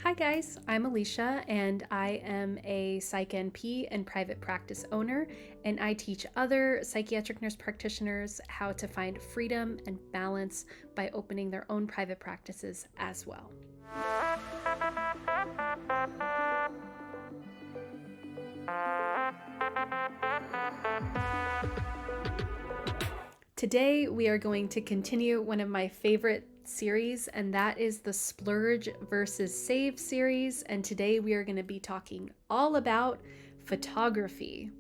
Hi guys, I'm Alicia and I am a Psych NP and private practice owner, and I teach other psychiatric nurse practitioners how to find freedom and balance by opening their own private practices as well. Today, we are going to continue one of my favorite series, and that is the Splurge versus Save series. And today, we are going to be talking all about photography.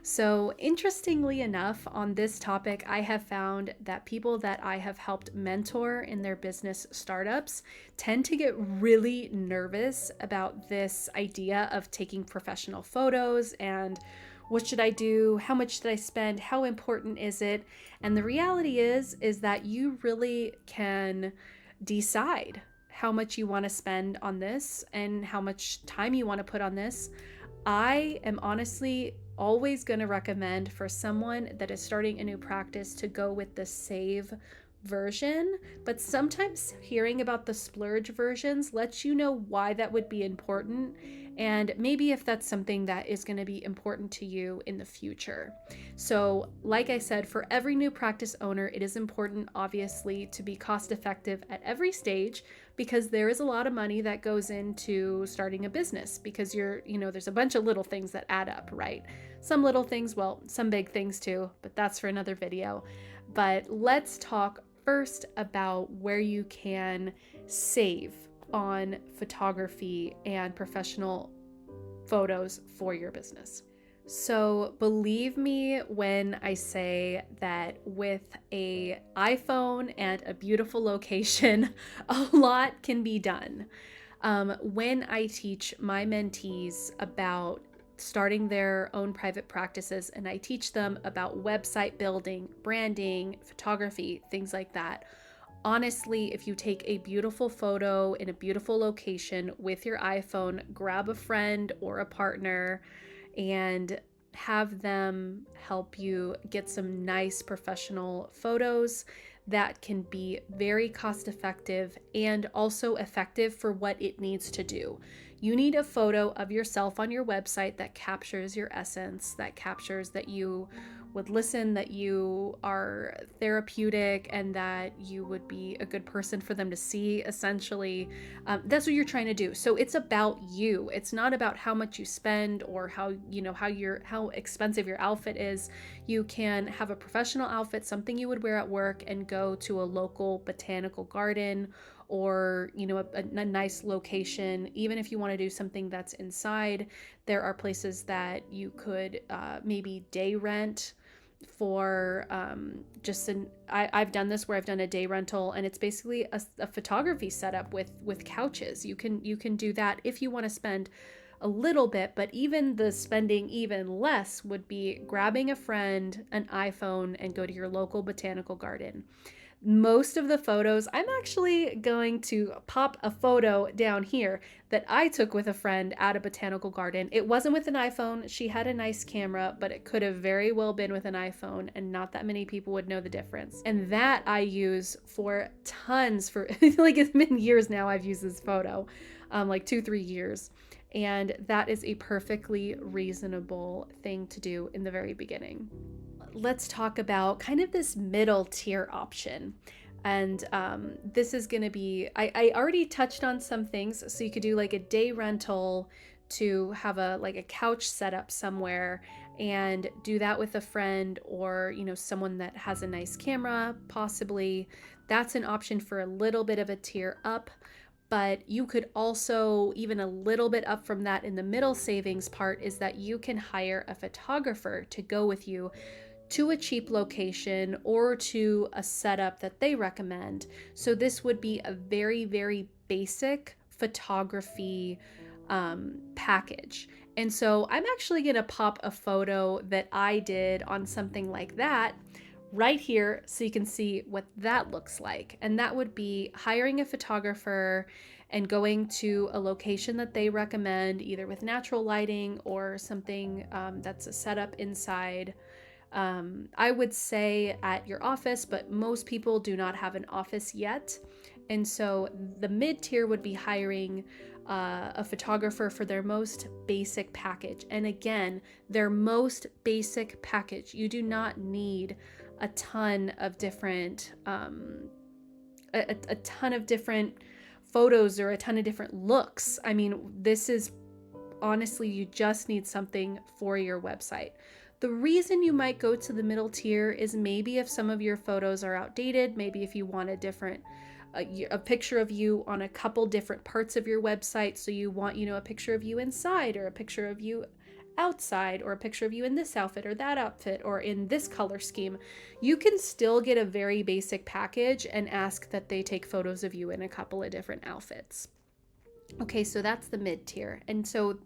So, interestingly enough, on this topic, I have found that people that I have helped mentor in their business startups tend to get really nervous about this idea of taking professional photos and what should I do? How much did I spend? How important is it? And the reality is that you really can decide how much you want to spend on this and how much time you want to put on this. I am honestly always going to recommend for someone that is starting a new practice to go with the save version, but sometimes hearing about the splurge versions lets you know why that would be important, and maybe if that's something that is going to be important to you in the future. So, like I said, for every new practice owner, it is important, obviously, to be cost effective at every stage, because there is a lot of money that goes into starting a business, because there's a bunch of little things that add up, right? Some little things, well, some big things too, but that's for another video. But let's talk first about where you can save on photography and professional photos for your business. So believe me when I say that with an iPhone and a beautiful location, a lot can be done. When I teach my mentees about starting their own private practices and I teach them about website building, branding, photography, things like that, honestly, if you take a beautiful photo in a beautiful location with your iPhone, grab a friend or a partner and have them help you get some nice professional photos that can be very cost effective and also effective for what it needs to do. You need a photo of yourself on your website that captures your essence, that captures that you would listen, that you are therapeutic, and that you would be a good person for them to see, essentially. That's what you're trying to do. So it's about you. It's not about how much you spend or how expensive your outfit is. You can have a professional outfit, something you would wear at work, and go to a local botanical garden or a nice location. Even if you want to do something that's inside, there are places that you could maybe day rent for I've done this where I've done a day rental, and it's basically a photography setup with couches. You can do that if you want to spend a little bit, but even the spending even less would be grabbing a friend, an iPhone, and go to your local botanical garden. Most of the photos, I'm actually going to pop a photo down here that I took with a friend at a botanical garden. It wasn't with an iPhone. She had a nice camera, but it could have very well been with an iPhone, and not that many people would know the difference. And that I use for tons for like it's been years now I've used this photo, like 2-3 years. And that is a perfectly reasonable thing to do in the very beginning. Let's talk about kind of this middle tier option. And this is going to be, I already touched on some things. So you could do like a day rental to have a couch set up somewhere and do that with a friend or someone that has a nice camera, possibly. That's an option for a little bit of a tier up. But you could also, even a little bit up from that in the middle savings part, is that you can hire a photographer to go with you to a cheap location or to a setup that they recommend. So this would be a very, very basic photography package. And so I'm actually going to pop a photo that I did on something like that right here so you can see what that looks like. And that would be hiring a photographer and going to a location that they recommend, either with natural lighting or something that's a setup inside. I would say at your office, but most people do not have an office yet. And so the mid tier would be hiring a photographer for their most basic package. And again, their most basic package. You do not need a ton of different a ton of different photos or a ton of different looks. I mean, this is honestly, you just need something for your website. The reason you might go to the middle tier is maybe if some of your photos are outdated, maybe if you want a picture of you on a couple different parts of your website. So you want, a picture of you inside, or a picture of you outside, or a picture of you in this outfit or that outfit or in this color scheme. You can still get a very basic package and ask that they take photos of you in a couple of different outfits. Okay, so that's the mid tier. And so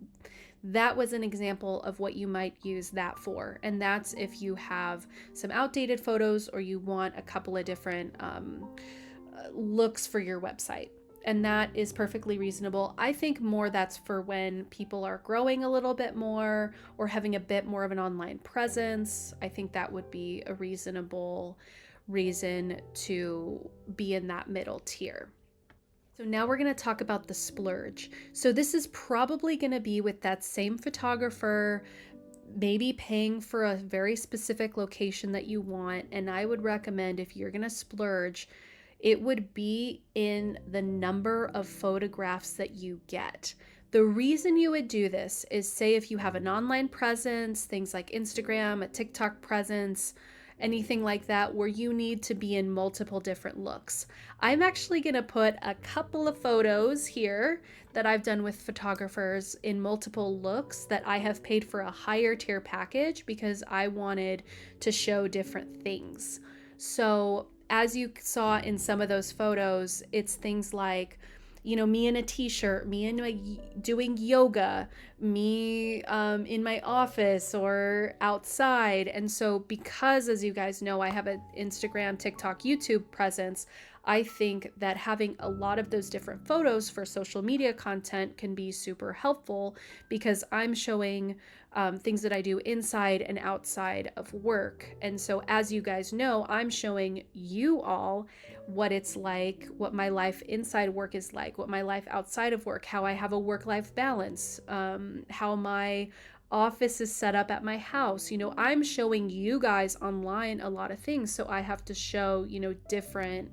that was an example of what you might use that for. And that's if you have some outdated photos or you want a couple of different looks for your website. And that is perfectly reasonable. I think more that's for when people are growing a little bit more or having a bit more of an online presence. I think that would be a reasonable reason to be in that middle tier. So now we're going to talk about the splurge. So this is probably going to be with that same photographer, maybe paying for a very specific location that you want. And I would recommend, if you're going to splurge, it would be in the number of photographs that you get. The reason you would do this is, say if you have an online presence, things like Instagram, a TikTok presence, anything like that, where you need to be in multiple different looks. I'm actually going to put a couple of photos here that I've done with photographers in multiple looks that I have paid for a higher tier package because I wanted to show different things. So as you saw in some of those photos, it's things like, me in a t-shirt, doing yoga, me in my office or outside. And so because, as you guys know, I have an Instagram, TikTok, YouTube presence, I think that having a lot of those different photos for social media content can be super helpful because I'm showing things that I do inside and outside of work. And so as you guys know, I'm showing you all what it's like, what my life inside work is like, what my life outside of work, how I have a work-life balance, how my office is set up at my house. I'm showing you guys online a lot of things, so I have to show, different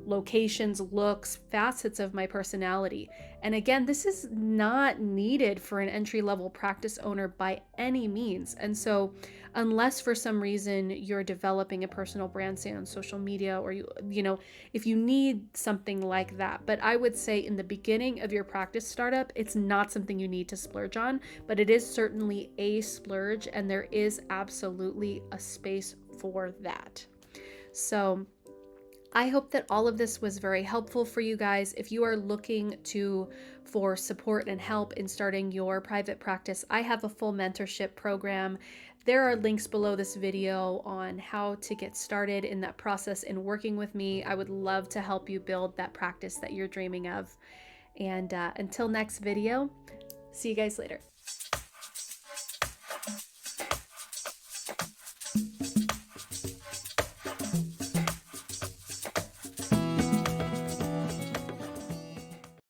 locations, looks, facets of my personality. And again, this is not needed for an entry-level practice owner by any means. And so unless for some reason you're developing a personal brand, say on social media, or if you need something like that. But I would say in the beginning of your practice startup, it's not something you need to splurge on, but it is certainly a splurge, and there is absolutely a space for that. So I hope that all of this was very helpful for you guys. If you are looking for support and help in starting your private practice, I have a full mentorship program. There are links below this video on how to get started in that process in working with me. I would love to help you build that practice that you're dreaming of. And until next video, see you guys later.